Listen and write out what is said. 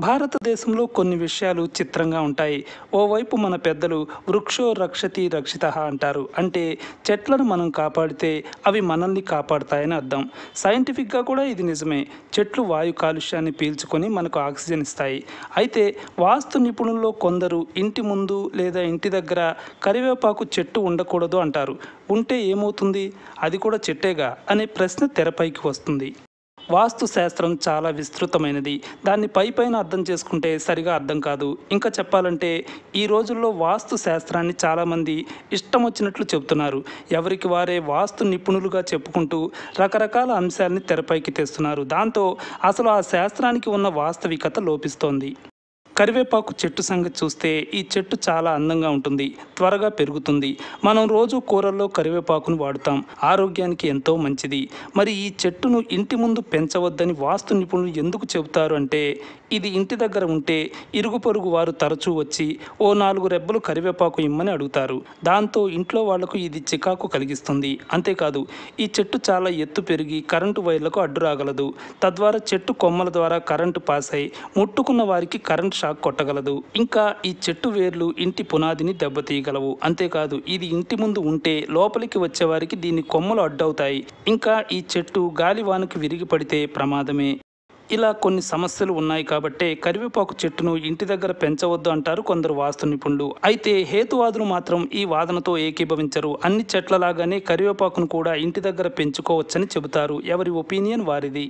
భారతదేశంలో కొన్ని విషయాలు చిత్రంగా ఉంటాయి. ఓవైపు మన పెద్దలు వృక్షో రక్షతి రక్షితః అంటారు. అంటే చెట్లను మనం కాపాడితే అవి మనల్ని కాపాడతాయని అర్థం. సైంటిఫిక్గా కూడా ఇది నిజమే. చెట్లు వాయు కాలుష్యాన్ని పీల్చుకొని మనకు ఆక్సిజన్ ఇస్తాయి. అయితే వాస్తు నిపుణుల్లో కొందరు ఇంటి ముందు లేదా ఇంటి దగ్గర కరివేపాకు చెట్టు ఉండకూడదు అంటారు. ఉంటే ఏమవుతుంది? అది కూడా చెట్టేగా అనే ప్రశ్న తెరపైకి వస్తుంది. వాస్తు శాస్త్రం చాలా విస్తృతమైనది. దాన్ని పైపైన అర్థం చేసుకుంటే సరిగా అర్థం కాదు. ఇంకా చెప్పాలంటే ఈ రోజుల్లో వాస్తు శాస్త్రాన్ని చాలామంది ఇష్టం వచ్చినట్లు చెబుతున్నారు. ఎవరికి వారే వాస్తు నిపుణులుగా చెప్పుకుంటూ రకరకాల అంశాలని తెరపైకి తెస్తున్నారు. దాంతో అసలు ఆ శాస్త్రానికి ఉన్న వాస్తవికత లోపిస్తోంది. కరివేపాకు చెట్టు సంగతి చూస్తే ఈ చెట్టు చాలా అందంగా ఉంటుంది, త్వరగా పెరుగుతుంది. మనం రోజు కూరల్లో కరివేపాకును వాడుతాం, ఆరోగ్యానికి ఎంతో మంచిది. మరి ఈ చెట్టును ఇంటి ముందు పెంచవద్దని వాస్తు నిపుణులు ఎందుకు చెబుతారు అంటే, ఇది ఇంటి దగ్గర ఉంటే ఇరుగు పొరుగు వారు తరచూ వచ్చి ఓ 4 రెబ్బలు కరివేపాకు ఇమ్మని అడుగుతారు. దాంతో ఇంట్లో వాళ్లకు ఇది చికాకు కలిగిస్తుంది. అంతేకాదు, ఈ చెట్టు చాలా ఎత్తు పెరిగి కరెంటు వైర్లకు అడ్డు రాగలదు. తద్వారా చెట్టు కొమ్మల ద్వారా కరెంటు పాస్ అయి ముట్టుకున్న వారికి కరెంట్ షాక్ కొట్టగలదు. ఇంకా ఈ చెట్టు వేర్లు ఇంటి పునాదిని దెబ్బతీయగలవు. అంతేకాదు, ఇది ఇంటి ముందు ఉంటే లోపలికి వచ్చేవారికి దీని కొమ్మలు అడ్డవుతాయి. ఇంకా ఈ చెట్టు గాలివానకి విరిగి పడితే ప్రమాదమే. ఇలా కొన్ని సమస్యలు ఉన్నాయి కాబట్టే కరివేపాకు చెట్టును ఇంటి దగ్గర పెంచవద్దు అంటారు కొందరు వాస్తు నిపుణులు. అయితే హేతువాదులు మాత్రం ఈ వాదనతో ఏకీభవించరు. అన్ని చెట్లలాగానే కరివేపాకును కూడా ఇంటి దగ్గర పెంచుకోవచ్చని చెబుతారు. ఎవరి ఒపీనియన్ వారిది.